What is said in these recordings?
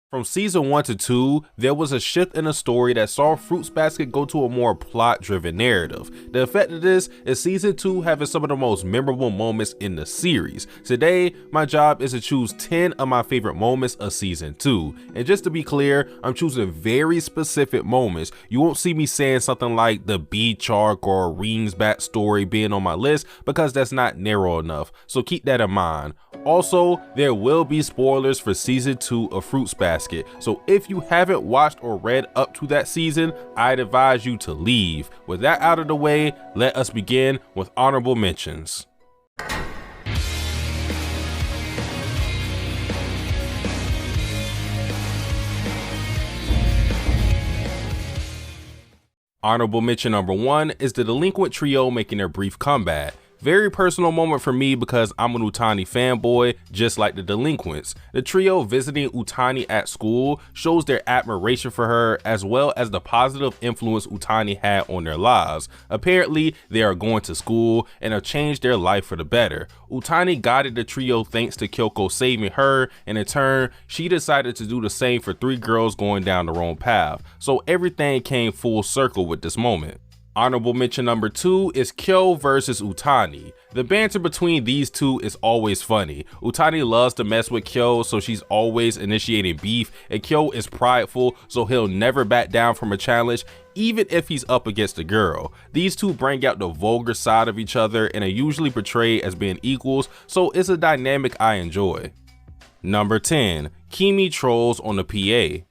From season 1 to 2, there was a shift in the story that saw Fruits Basket go to a more plot-driven narrative. The effect of this is season 2 having some of the most memorable moments in the series. Today, my job is to choose 10 of my favorite moments of season 2. And just to be clear, I'm choosing very specific moments. You won't see me saying something like the beach arc or Reem's backstory being on my list because that's not narrow enough, so keep that in mind. Also, there will be spoilers for season 2 of Fruits Basket, so if you haven't watched or read up to that season, I'd advise you to leave. With that out of the way, let us begin with honorable mentions. Honorable mention number 1 is the delinquent trio making their brief comeback. Very personal moment for me because I'm an Utani fanboy, just like the delinquents. The trio visiting Utani at school shows their admiration for her as well as the positive influence Utani had on their lives. Apparently, they are going to school and have changed their life for the better. Utani guided the trio thanks to Kyoko saving her, and in turn, she decided to do the same for 3 girls going down the wrong path. So everything came full circle with this moment. Honorable mention number 2 is Kyo versus Utani. The banter between these two is always funny. Utani loves to mess with Kyo, so she's always initiating beef, and Kyo is prideful, so he'll never back down from a challenge, even if he's up against a girl. These two bring out the vulgar side of each other and are usually portrayed as being equals, so it's a dynamic I enjoy. Number 10, Kimi trolls on the PA.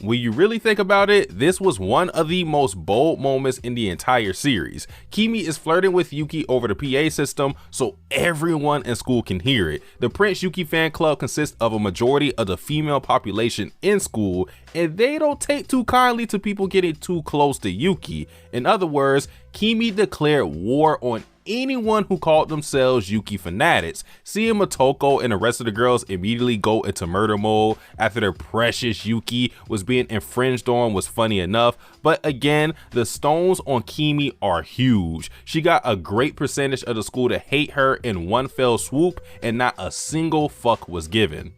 When you really think about it, this was one of the most bold moments in the entire series. Kimi is flirting with Yuki over the PA system so everyone in school can hear it. The Prince Yuki fan club consists of a majority of the female population in school, and they don't take too kindly to people getting too close to Yuki. In other words, Kimi declared war on anyone who called themselves Yuki fanatics. Seeing Motoko and the rest of the girls immediately go into murder mode after their precious Yuki was being infringed on was funny enough, but again, the stones on Kimi are huge. She got a great percentage of the school to hate her in one fell swoop, and not a single fuck was given.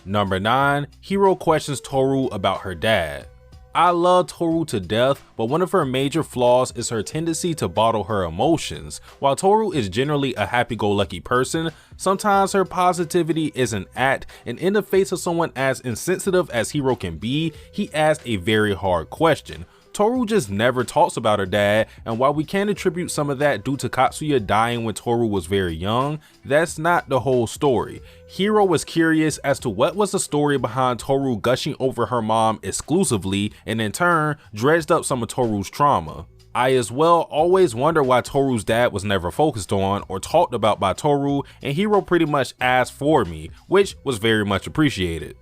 Number 9, Hiro questions Toru about her dad. I love Toru to death, but one of her major flaws is her tendency to bottle her emotions. While Toru is generally a happy-go-lucky person, sometimes her positivity is an act, and in the face of someone as insensitive as Hiro can be, he asked a very hard question. Toru just never talks about her dad, and while we can attribute some of that due to Katsuya dying when Toru was very young, that's not the whole story. Hiro was curious as to what was the story behind Toru gushing over her mom exclusively, and in turn, dredged up some of Toru's trauma. I as well always wonder why Toru's dad was never focused on or talked about by Toru, and Hiro pretty much asked for me, which was very much appreciated.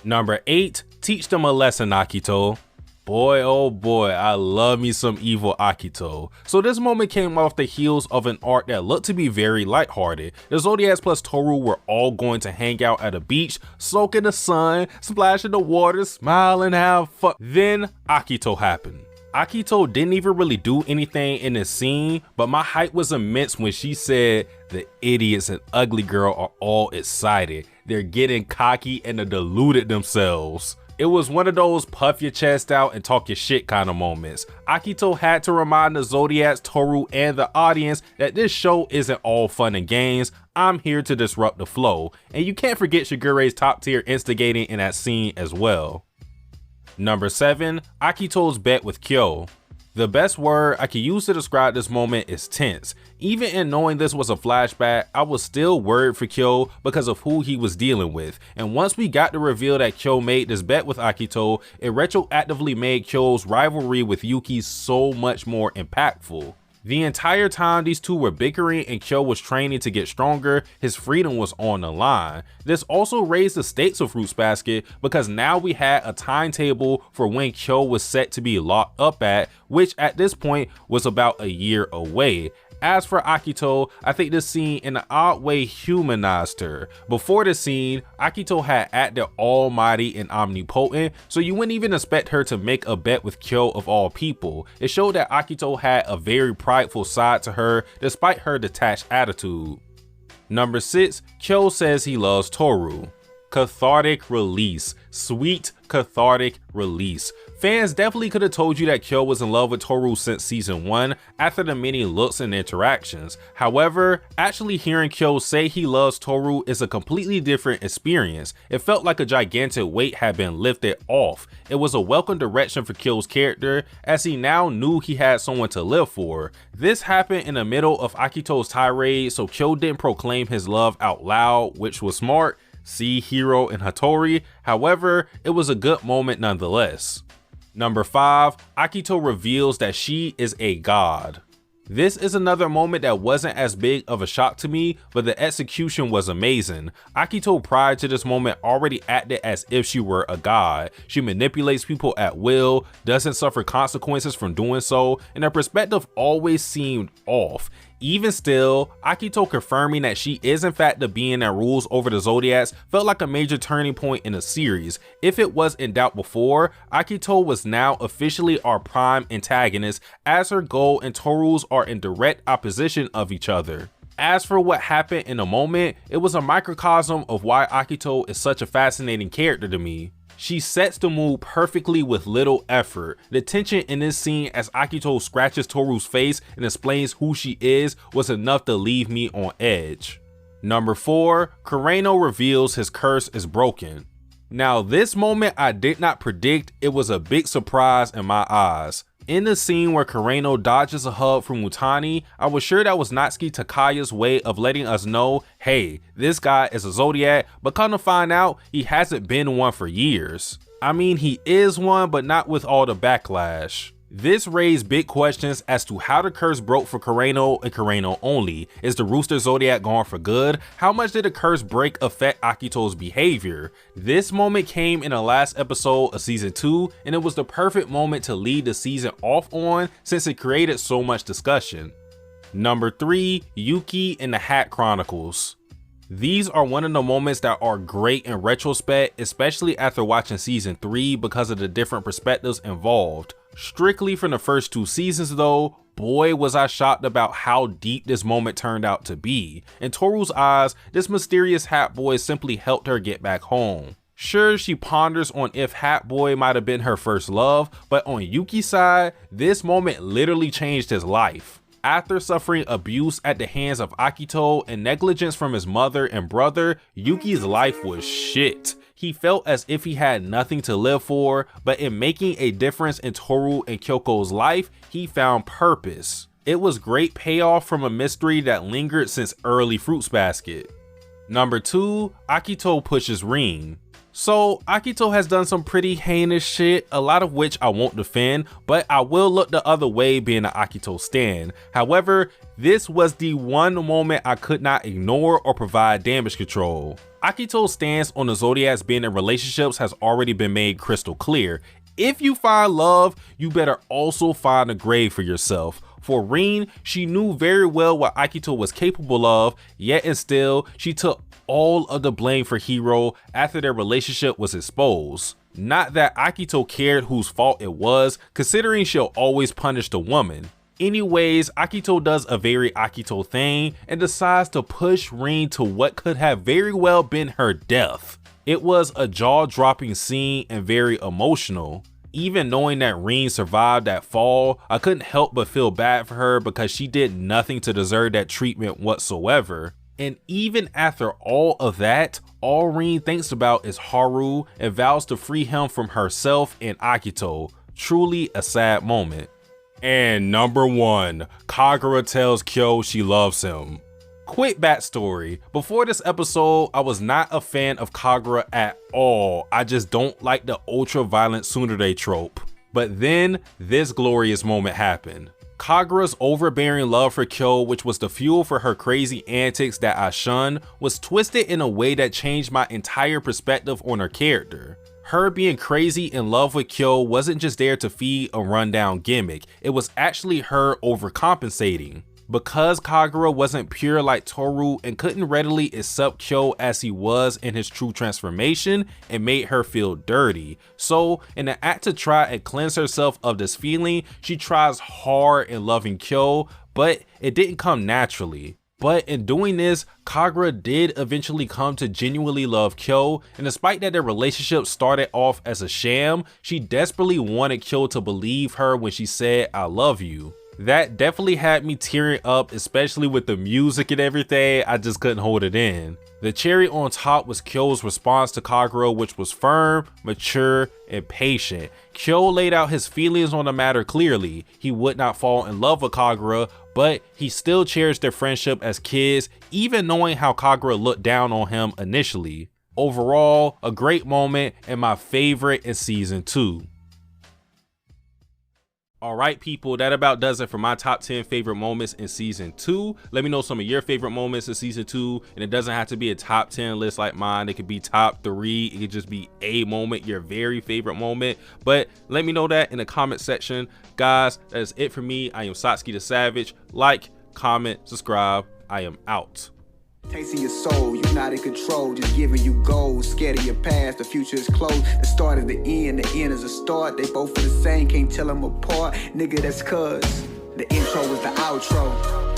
Number 8, teach them a lesson, Akito. Boy, oh boy, I love me some evil Akito. So this moment came off the heels of an arc that looked to be very lighthearted. The Zodiacs plus Toru were all going to hang out at a beach, soak in the sun, splash in the water, smile and have fun. Then Akito happened. Akito didn't even really do anything in this scene, but my hype was immense when she said, "The idiots and ugly girl are all excited. They're getting cocky and deluded themselves." It was one of those puff your chest out and talk your shit kind of moments. Akito had to remind the Zodiacs, Toru, and the audience that this show isn't all fun and games. I'm here to disrupt the flow. And you can't forget Shigure's top tier instigating in that scene as well. Number 7, Akito's bet with Kyo. The best word I can use to describe this moment is tense. Even in knowing this was a flashback, I was still worried for Kyo because of who he was dealing with. And once we got the reveal that Kyo made this bet with Akito, it retroactively made Kyo's rivalry with Yuki so much more impactful. The entire time these two were bickering and Kyo was training to get stronger, his freedom was on the line. This also raised the stakes of Fruits Basket because now we had a timetable for when Kyo was set to be locked up at, which at this point was about a year away. As for Akito, I think this scene in an odd way humanized her. Before the scene, Akito had acted almighty and omnipotent, so you wouldn't even expect her to make a bet with Kyo of all people. It showed that Akito had a very prideful side to her despite her detached attitude. Number 6, Kyo says he loves Toru. Cathartic release. Sweet cathartic release. Fans definitely could have told you that Kyo was in love with Toru since season 1 after the many looks and interactions. However, actually hearing Kyo say he loves Toru is a completely different experience. It felt like a gigantic weight had been lifted off. It was a welcome direction for Kyo's character, as he now knew he had someone to live for. This happened in the middle of Akito's tirade, so Kyo didn't proclaim his love out loud, which was smart. See Hiro and Hattori. However, it was a good moment nonetheless. Number 5, Akito reveals that she is a god. This is another moment that wasn't as big of a shock to me, but the execution was amazing. Akito prior to this moment already acted as if she were a god. She manipulates people at will, doesn't suffer consequences from doing so, and her perspective always seemed off. Even still, Akito confirming that she is in fact the being that rules over the Zodiacs felt like a major turning point in the series. If it was in doubt before, Akito was now officially our prime antagonist, as her goal and Toru's are in direct opposition of each other. As for what happened in the moment, it was a microcosm of why Akito is such a fascinating character to me. She sets the mood perfectly with little effort. The tension in this scene as Akito scratches Toru's face and explains who she is was enough to leave me on edge. Number 4, Kureno reveals his curse is broken. Now this moment I did not predict, it was a big surprise in my eyes. In the scene where Kureno dodges a hug from Utani, I was sure that was Natsuki Takaya's way of letting us know, hey, this guy is a Zodiac, but come to find out, he hasn't been one for years. I mean, he is one, but not with all the backlash. This raised big questions as to how the curse broke for Kureno and Kureno only. Is the Rooster Zodiac gone for good? How much did the curse break affect Akito's behavior? This moment came in the last episode of season 2, and it was the perfect moment to lead the season off on since it created so much discussion. Number 3, Yuki and the Hat Chronicles. These are one of the moments that are great in retrospect, especially after watching season 3 because of the different perspectives involved. Strictly from the first 2 seasons though, boy was I shocked about how deep this moment turned out to be. In Toru's eyes, this mysterious Hat Boy simply helped her get back home. Sure, she ponders on if Hat Boy might have been her first love, but on Yuki's side, this moment literally changed his life. After suffering abuse at the hands of Akito and negligence from his mother and brother, Yuki's life was shit. He felt as if he had nothing to live for, but in making a difference in Toru and Kyoko's life, he found purpose. It was great payoff from a mystery that lingered since early Fruits Basket. Number 2, Akito pushes Rin. So Akito has done some pretty heinous shit, a lot of which I won't defend, but I will look the other way being an Akito stan. However, this was the one moment I could not ignore or provide damage control. Akito's stance on the Zodiacs being in relationships has already been made crystal clear. If you find love, you better also find a grave for yourself. For Rin, she knew very well what Akito was capable of, yet and still, she took all of the blame for Hiro after their relationship was exposed. Not that Akito cared whose fault it was, considering she'll always punish the woman. Anyways, Akito does a very Akito thing and decides to push Rin to what could have very well been her death. It was a jaw-dropping scene and very emotional. Even knowing that Rin survived that fall, I couldn't help but feel bad for her because she did nothing to deserve that treatment whatsoever. And even after all of that, all Rin thinks about is Haru and vows to free him from herself and Akito. Truly a sad moment. And number 1, Kagura tells Kyo she loves him. Quick backstory, before this episode, I was not a fan of Kagura at all. I just don't like the ultra-violent tsundere trope. But then, this glorious moment happened. Kagura's overbearing love for Kyo, which was the fuel for her crazy antics that I shunned, was twisted in a way that changed my entire perspective on her character. Her being crazy in love with Kyo wasn't just there to feed a rundown gimmick, it was actually her overcompensating. Because Kagura wasn't pure like Toru and couldn't readily accept Kyo as he was in his true transformation, it made her feel dirty. So in an act to try and cleanse herself of this feeling, she tries hard in loving Kyo, but it didn't come naturally. But in doing this, Kagura did eventually come to genuinely love Kyo, and despite that their relationship started off as a sham, she desperately wanted Kyo to believe her when she said, "I love you." That definitely had me tearing up, especially with the music and everything. I just couldn't hold it in. The cherry on top was Kyo's response to Kagura, which was firm, mature, and patient. Kyo laid out his feelings on the matter clearly. He would not fall in love with Kagura, but he still cherished their friendship as kids, even knowing how Kagura looked down on him initially. Overall, a great moment and my favorite in season 2. Alright people, that about does it for my top 10 favorite moments in season 2. Let me know some of your favorite moments in season 2, and it doesn't have to be a top 10 list like mine. It could be top 3, it could just be a moment, your very favorite moment. But let me know that in the comment section. Guys, that is it for me. I am Satsuki the Savage. Like, comment, subscribe. I am out. Tasting your soul, you're not in control, just giving you goals. Scared of your past, the future is closed. The start is the end is a start. They both for the same, can't tell them apart. Nigga, that's cuz the intro was the outro.